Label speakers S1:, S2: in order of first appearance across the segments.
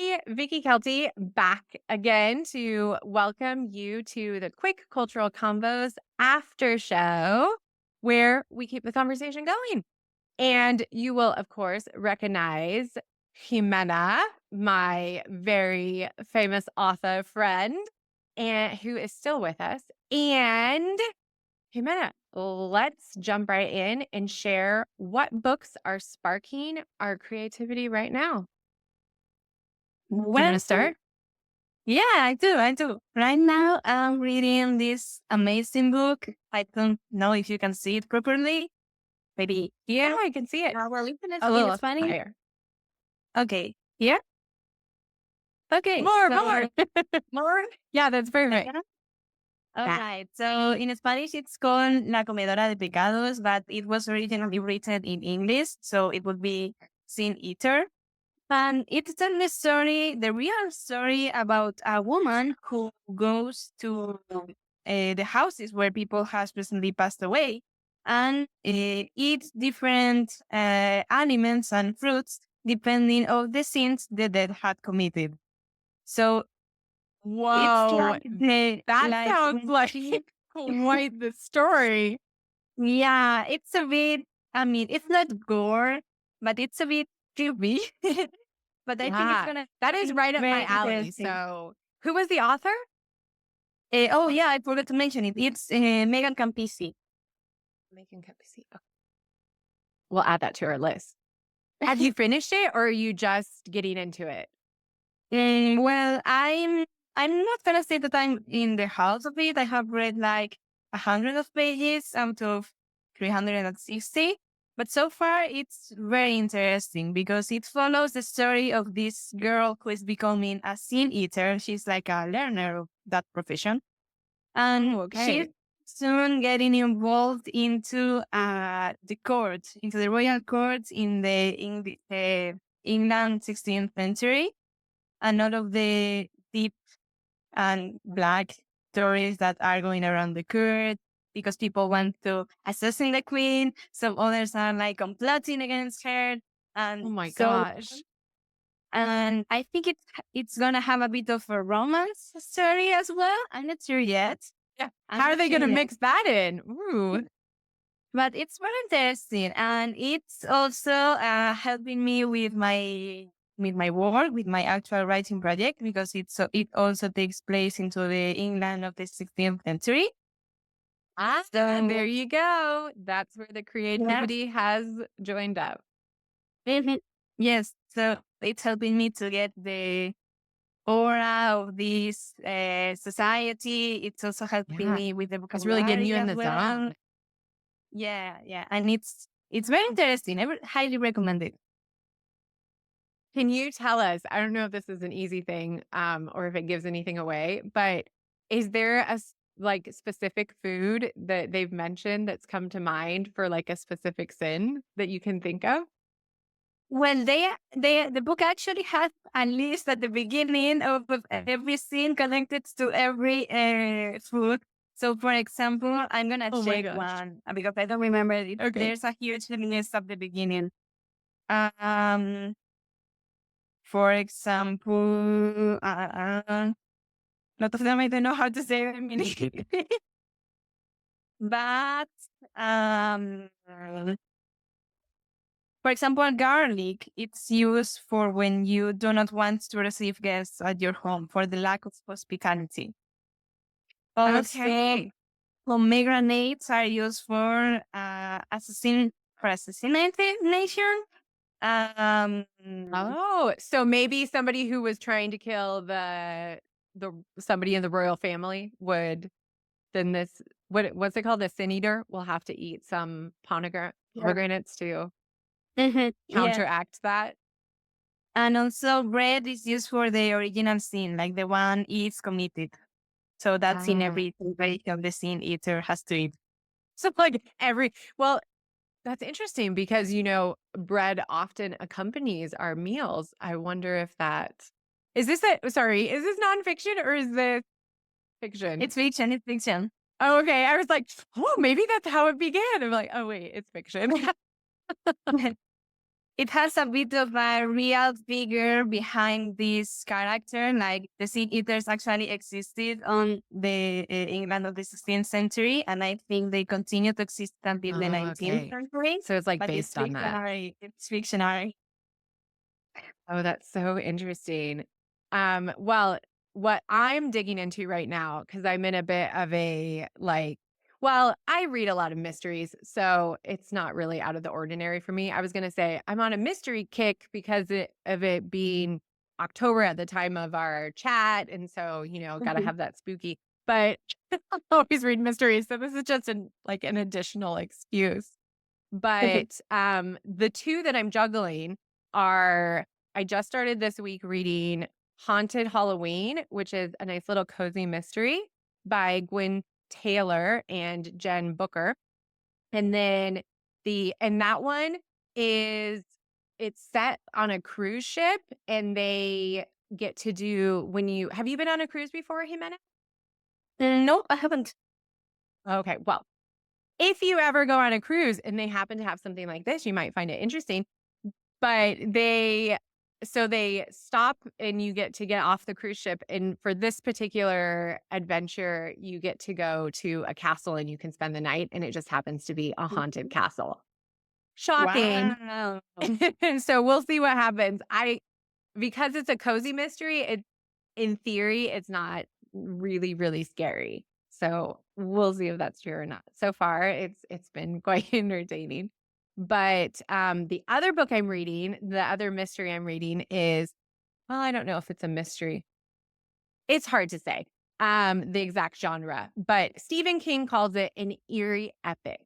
S1: Vickie Kelty back again to welcome you to the Quick Cultural Combos after show, where we keep the conversation going. And you will, of course, recognize Jimena, my very famous author friend, and who is still with us. And Jimena, let's jump right in and share what books are sparking our creativity right now. Do you want
S2: Well,
S1: to start?
S2: yeah, I do. Right now, I'm reading this amazing book. I don't know if you can see it properly. Maybe here.
S1: Oh, I can see it.
S2: Well, it's
S1: A
S2: in
S1: little
S2: Spanish.
S1: higher.
S2: Okay, here. Okay,
S1: More,
S2: so
S1: more. More? Yeah, that's perfect.
S2: yeah. All
S1: That.
S2: right. So in Spanish, it's called La Comedora de Pecados, but it was originally written in English, so it would be Sin Eater. And it's telling the real story about a woman who goes to the houses where people has recently passed away and eats different aliments and fruits depending of the sins the dead had committed. So it's
S1: Whoa.
S2: like the
S1: That
S2: like
S1: sounds
S2: when
S1: like
S2: she,
S1: quite the story.
S2: yeah, it's a bit. I mean, it's not gore, but it's a bit creepy. But I think it's
S1: Yeah,
S2: gonna
S1: that is
S2: be
S1: right up my
S2: very
S1: alley.
S2: interesting.
S1: So, who was the author?
S2: Oh yeah, I forgot to mention it. It's Megan Campisi.
S1: Making cup of tea. Okay. We'll add that to our list. Have you finished it or are you just getting into it?
S2: Well, I'm not gonna say that I'm in the house of it. I have read like 100 of pages out of 360. But so far, it's very interesting because it follows the story of this girl who is becoming a sin eater. She's like a learner of that profession. And
S1: Oh,
S2: she's
S1: okay.
S2: soon getting involved into the court, into the royal courts in the England 16th century, and all of the deep and black stories that are going around the court because people want to assassinate the queen. Some others are like plotting against her,
S1: Oh
S2: and
S1: my
S2: so.
S1: gosh.
S2: And I think it's gonna have a bit of a romance story as well. I'm not sure yet.
S1: Yeah.
S2: I'm
S1: How are
S2: not
S1: they
S2: sure
S1: going to
S2: yet.
S1: mix that in? Ooh.
S2: But it's very interesting, and it's also helping me with my work, with my actual writing project, because it also takes place into the England of the 16th century.
S1: Ah, there
S2: So
S1: you go. That's where the
S2: yeah,
S1: creativity has joined up.
S2: mhm. Yes, so it's helping me to get the aura of this society. It's also helping
S1: Yeah.
S2: me with the
S1: It's really getting
S2: vocabulary
S1: you in
S2: as
S1: the
S2: well.
S1: zone.
S2: Yeah, and it's very interesting. I would highly recommend it.
S1: Can you tell us? I don't know if this is an easy thing, or if it gives anything away, but is there like specific food that they've mentioned that's come to mind for like a specific sin that you can think of?
S2: Well, the book actually has a list at the beginning of every scene connected to every food. So, for example, I'm gonna
S1: Oh my
S2: check
S1: gosh.
S2: one because I don't remember it.
S1: Okay.
S2: There's a huge list at the beginning. Um, for example, lot of them I don't know how to say them in English. But um, for example, garlic, it's used for when you do not want to receive guests at your home for the lack of hospitality. Also,
S1: Okay.
S2: pomegranates are used for assassination. Um,
S1: Oh, so maybe somebody who was trying to kill the somebody in the royal family would then this what's it called? The sin eater will have to eat some
S2: yeah.
S1: pomegranates to
S2: Yes.
S1: counteract that.
S2: And also bread is used for the original sin, like the one is committed. So that's in
S1: Ah.
S2: every variation of the sin eater has to eat.
S1: So like well, that's interesting because bread often accompanies our meals. I wonder if is this is this nonfiction or is this fiction?
S2: It's fiction.
S1: Oh, okay. I was like, oh, maybe that's how it began. I'm like, oh wait, it's fiction.
S2: it has a bit of a real figure behind this character. Like the sea eaters actually existed on the England of the 16th century, and I think they continue to exist until the
S1: Oh,
S2: 19th
S1: okay.
S2: century.
S1: So it's like
S2: But it's
S1: based on that.
S2: fictionary. It's fictionary.
S1: Oh, that's so interesting. Well, what I'm digging into right now, because I'm in a bit of a like, well, I read a lot of mysteries, so it's not really out of the ordinary for me. I was gonna say I'm on a mystery kick because of it being October at the time of our chat, and so got to
S2: Mhm.
S1: have that spooky. But I always read mysteries, so this is just an additional excuse. But, the 2 that I'm juggling are I just started this week reading Haunted Halloween, which is a nice little cozy mystery by Gwen Taylor and Jen Booker. And then that one is it's set on a cruise ship, and they get to do when you have you been on a cruise before, Jimena?
S2: No, I haven't.
S1: Okay, well, if you ever go on a cruise and they happen to have something like this, you might find it interesting. But they stop and you get to get off the cruise ship, and for this particular adventure, you get to go to a castle and you can spend the night, and it just happens to be a haunted castle. Shocking.
S2: Wow.
S1: And so we'll see what happens. Because it's a cozy mystery, in theory, it's not really, really scary. So we'll see if that's true or not. So far, it's been quite entertaining. But the other book I'm reading, the other mystery I'm reading is, well, I don't know if it's a mystery. It's hard to say the exact genre, but Stephen King calls it an eerie epic.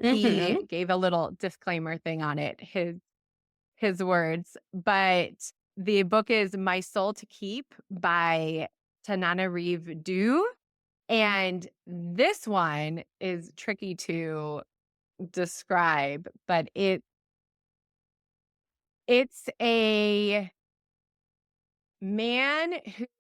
S1: He
S2: Mhm.
S1: gave a little disclaimer thing on it, his words, but the book is My Soul to Keep by Tanana Reeve Dew. And this one is tricky to describe, but it's a man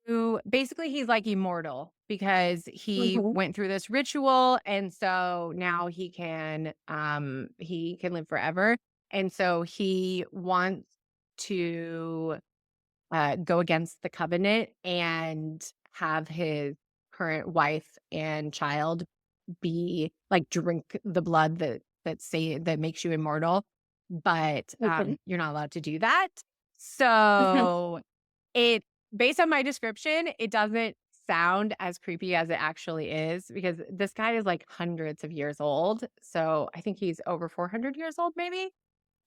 S1: who basically he's like immortal because he
S2: Mhm.
S1: went through this ritual, and so now he can live forever. And so he wants to go against the covenant and have his current wife and child be like drink the blood that makes you immortal, but
S2: Okay.
S1: you're not allowed to do that. So it based on my description, it doesn't sound as creepy as it actually is because this guy is like hundreds of years old. So I think he's over 400 years old, maybe.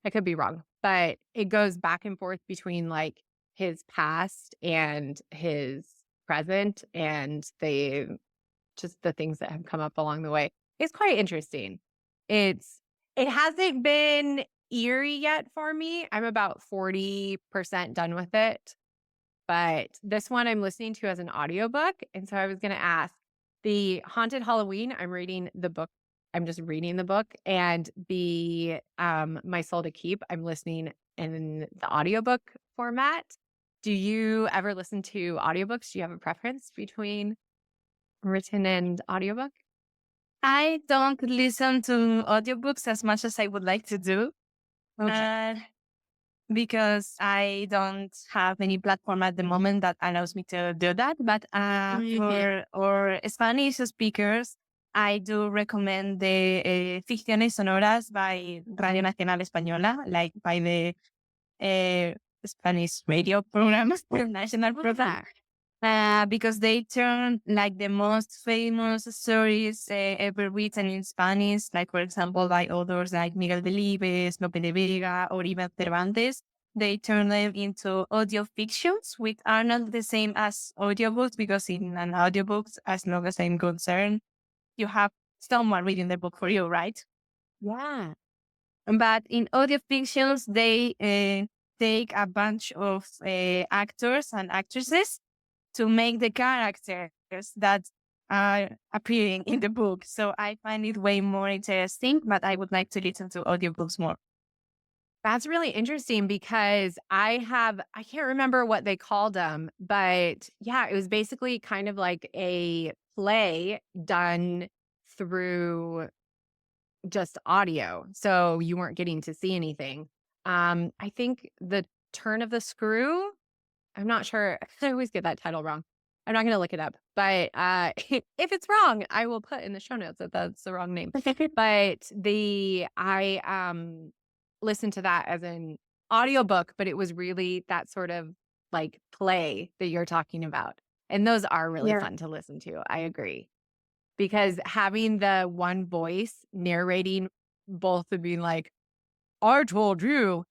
S1: I could be wrong, but it goes back and forth between like his past and his present and the things that have come up along the way. It's quite interesting. It hasn't been eerie yet for me. I'm about 40% done with it. But this one I'm listening to as an audiobook. And so I was going to ask the Haunted Halloween, I'm reading the book. I'm just reading the book, and the My Soul to Keep, I'm listening in the audiobook format. Do you ever listen to audiobooks? Do you have a preference between written and audiobook?
S2: I don't listen to audiobooks as much as I would like to do.
S1: Okay.
S2: Uh, because I don't have any platform at the moment that allows me to do that. But
S1: Mhm.
S2: for our Spanish speakers, I do recommend the Ficciones Sonoras by Radio Nacional Española, like by the uh, Spanish radio program, national
S1: What's
S2: program,
S1: that?
S2: because they turn like the most famous stories ever written in Spanish, like for example by authors like Miguel Delibes, Lope de Vega, or even Cervantes. They turn them into audio fictions, which are not the same as audiobooks, because in an audiobook, as long as I'm concerned, you have someone reading the book for you, right?
S1: Yeah.
S2: But in audio fictions, they take a bunch of actors and actresses to make the characters that are appearing in the book. So I find it way more interesting, but I would like to listen to audiobooks more.
S1: That's really interesting because I can't remember what they called them, but yeah, it was basically kind of like a play done through just audio. So you weren't getting to see anything. I think The Turn of the Screw. I'm not sure. I always get that title wrong. I'm not going to look it up, but if it's wrong, I will put in the show notes that that's the wrong name. But I listened to that as an audiobook, but it was really that sort of like play that you're talking about. And those are really
S2: Yeah.
S1: fun to listen to. I agree. Because having the one voice narrating both of being like, I told you,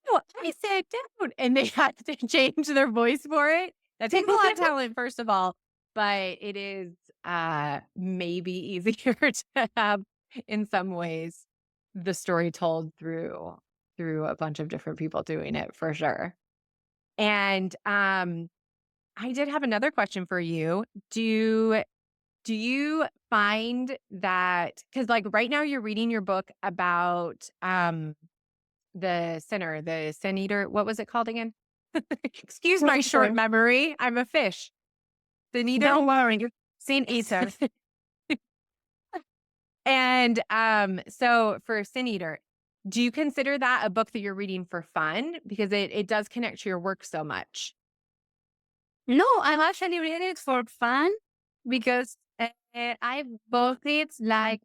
S1: no, I said don't. And they had to change their voice for it. That takes a lot of talent, first of all, but it is maybe easier to have in some ways the story told through a bunch of different people doing it for sure. And I did have another question for you. Do you find that because like right now you're reading your book about the sinner, the sin eater. What was it called again? Excuse my short memory. I'm a fish. Sin eater.
S2: Don't worry, sin eater.
S1: And so for Sin Eater, do you consider that a book that you're reading for fun? Because it does connect to your work so much.
S2: No, I'm actually reading it for fun because I bought it like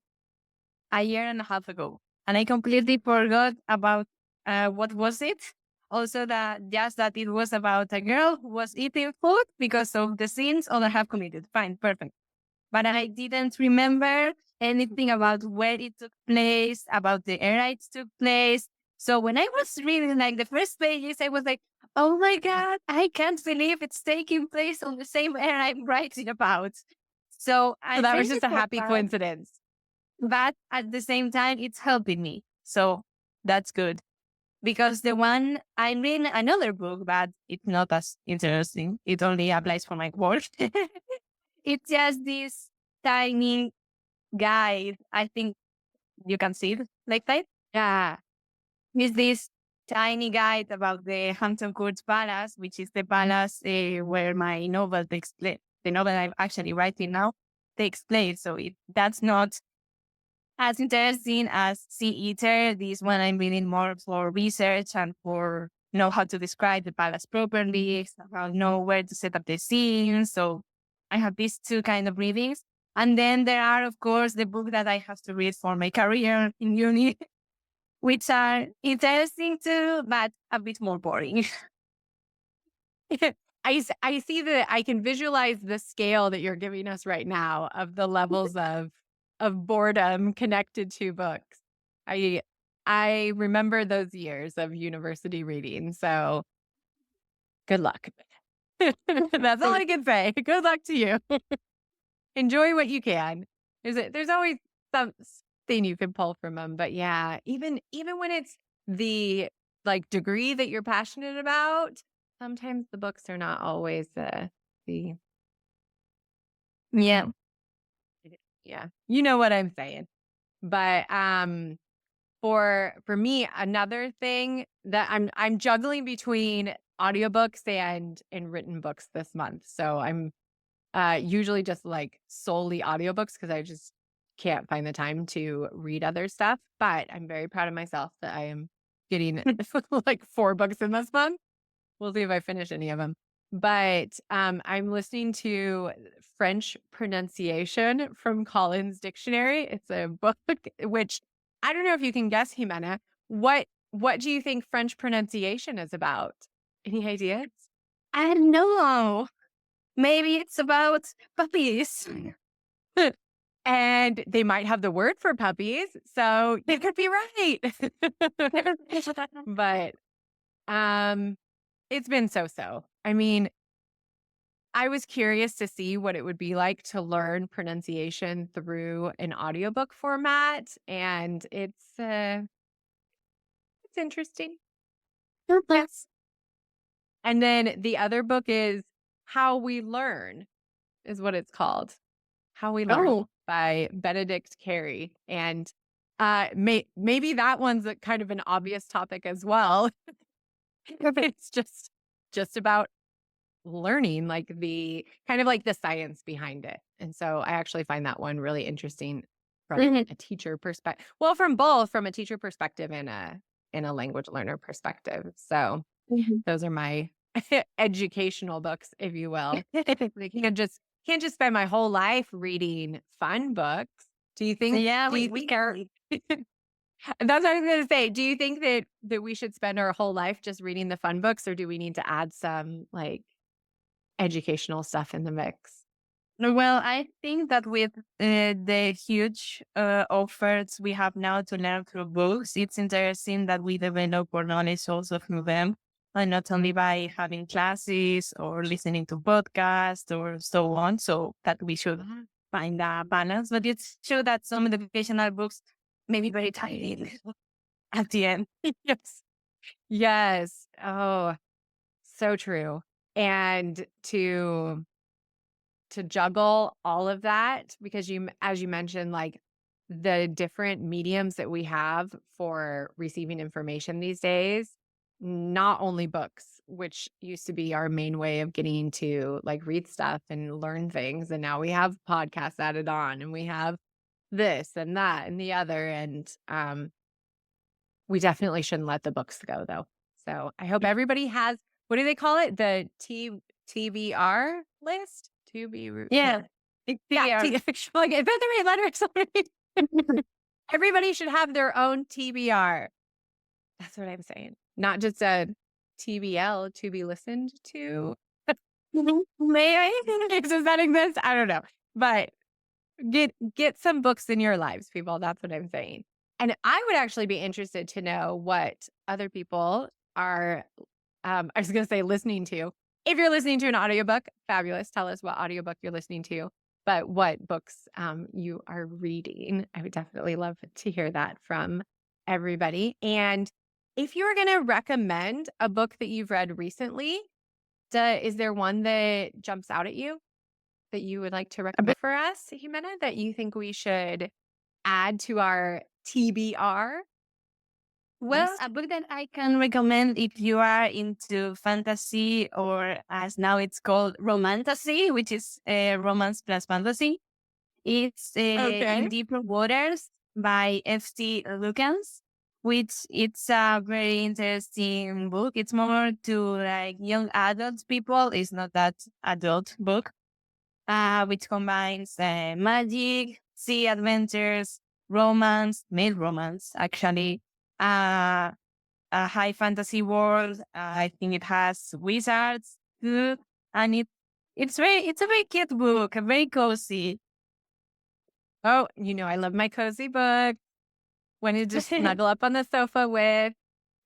S2: a year and a half ago, and I completely forgot about what was it. Also, that just that it was about a girl who was eating food because of the sins others have committed. Fine, perfect. But I didn't remember anything about where it took place, about the era it took place. So when I was reading like the first pages, I was like, oh my God, I can't believe it's taking place on the same era I'm writing about. So
S1: So
S2: I
S1: that was
S2: read
S1: just
S2: it
S1: a
S2: for
S1: happy
S2: fun,
S1: coincidence.
S2: but at the same time, it's helping me. So that's good. Because the one I'm reading another book, but it's not as interesting. It only applies for my work. It's just this tiny guide. I think you can see it like that.
S1: Yeah.
S2: It's this tiny guide about the Hampton Court Palace, which is the palace where my novel takes place. The novel I'm actually writing now takes place. So that's not as interesting as Sea Eater. This one I'm reading more for research and for know how to describe the palace properly, about know where to set up the scene. So I have these two kind of readings. And then there are, of course, the book that I have to read for my career in uni, which are interesting too, but a bit more boring.
S1: I see that I can visualize the scale that you're giving us right now of the levels of boredom connected to books. I I remember those years of university reading. So good luck. That's all I can say. Good luck to you. Enjoy what you can. There's always something you can pull from them. But yeah, even when it's the like degree that you're passionate about, sometimes the books are not always the
S2: Yeah.
S1: yeah. You know what I'm saying. But for me, another thing that I'm juggling between audiobooks and written books this month. So I'm usually just like solely audiobooks because I just can't find the time to read other stuff. But I'm very proud of myself that I am getting like 4 books in this month. We'll see if I finish any of them. But I'm listening to French pronunciation from Collins Dictionary. It's a book which I don't know if you can guess, Jimena. What do you think French pronunciation is about? Any ideas?
S2: I don't know. Maybe it's about puppies.
S1: And they might have the word for puppies, so you could be right. But it's been so-so. I mean, I was curious to see what it would be like to learn pronunciation through an audiobook format, and it's interesting.
S2: Yes.
S1: And then the other book is How We Learn is what it's called. How We Learn
S2: Oh,
S1: by Benedict Carey. And maybe that one's a kind of an obvious topic as well. It's just about learning like the kind of like the science behind it. And so I actually find that one really interesting from
S2: mhm.
S1: a teacher perspective. Well, from both from a teacher perspective and in a language learner perspective. So
S2: Mhm.
S1: those are my educational books, if you will. I can't just spend my whole life reading fun books. Do you think
S2: Yeah,
S1: do you
S2: we
S1: think
S2: can.
S1: that's what I was gonna say. Do you think that we should spend our whole life just reading the fun books, or do we need to add some like educational stuff in the mix?
S2: No, well, I think that with the huge offers we have now to learn through books, it's interesting that we develop our knowledge also through them, and not only by having classes or listening to podcasts or so on. So that we should find a balance. But it's true that some educational books may be very tiring at the end.
S1: Yes. Yes. Oh, so true. And to juggle all of that because as you mentioned, like the different mediums that we have for receiving information these days, not only books, which used to be our main way of getting to like read stuff and learn things, and now we have podcasts added on, and we have this and that and the other, and we definitely shouldn't let the books go though. So I hope everybody has, what do they call it? The TBR list? To be
S2: Yeah, it's
S1: yeah,
S2: TBR.
S1: like, is that the right letter? Sorry. Everybody should have their own TBR. That's what I'm saying. Not just a TBL, to be listened to. May I? Does that exist? I don't know. But get some books in your lives, people. That's what I'm saying. And I would actually be interested to know what other people are I was going to say listening to. If you're listening to an audiobook, fabulous. Tell us what audiobook you're listening to, but what books you are reading. I would definitely love to hear that from everybody. And if you were going to recommend a book that you've read recently, is there one that jumps out at you that you would like to recommend for us, Jimena, that you think we should add to our TBR
S2: Well,
S1: list?
S2: a book that I can recommend if you are into fantasy, or as now it's called romantasy, which is romance plus fantasy. It's In
S1: Okay.
S2: Deeper Waters by F.C. Lucans, which it's a very interesting book. It's more to like young adult people. It's not that adult book, which combines magic, sea adventures, romance, male romance, actually, uh, a high fantasy world. I think it has wizards too, and it's a very cute book, very cozy.
S1: Oh, I love my cozy book. When to just snuggle up on the sofa with.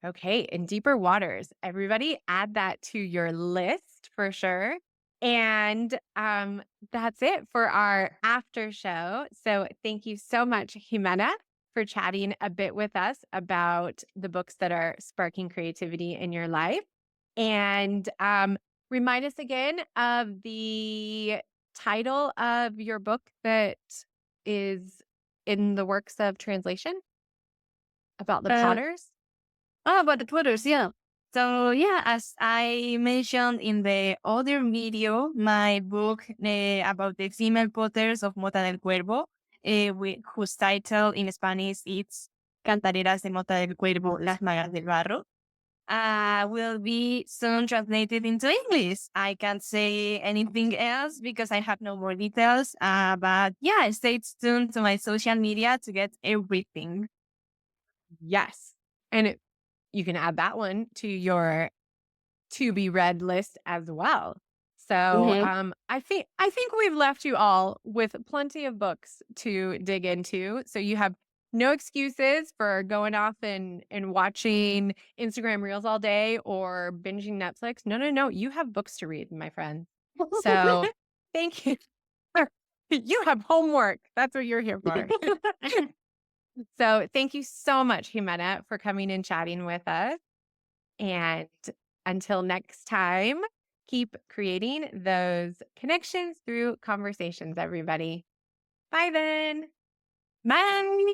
S1: Okay, in deeper waters. Everybody add that to your list for sure. And that's it for our after show. So thank you so much, Jimena, for chatting a bit with us about the books that are sparking creativity in your life. And remind us again of the title of your book that is in the works of translation about the
S2: uh,
S1: potters.
S2: oh, about the Twitters, yeah. So yeah, as I mentioned in the other video, my book about the female potters of Mota del Cuervo, whose title in Spanish is Cantareras de Mota del Cuervo, Las Magas del Barro, will be soon translated into English. I can't say anything else because I have no more details. But yeah, stay tuned to my social media to get everything.
S1: Yes. And you can add that one to your to be read list as well. So,
S2: Mhm.
S1: I think we've left you all with plenty of books to dig into. So you have no excuses for going off and watching Instagram Reels all day or binging Netflix. No, no, no. You have books to read, my friend. So, thank you. You have homework. That's what you're here for. So, thank you so much, Jimena, for coming and chatting with us. And until next time, keep creating those connections through conversations, everybody. Bye then.
S2: Bye.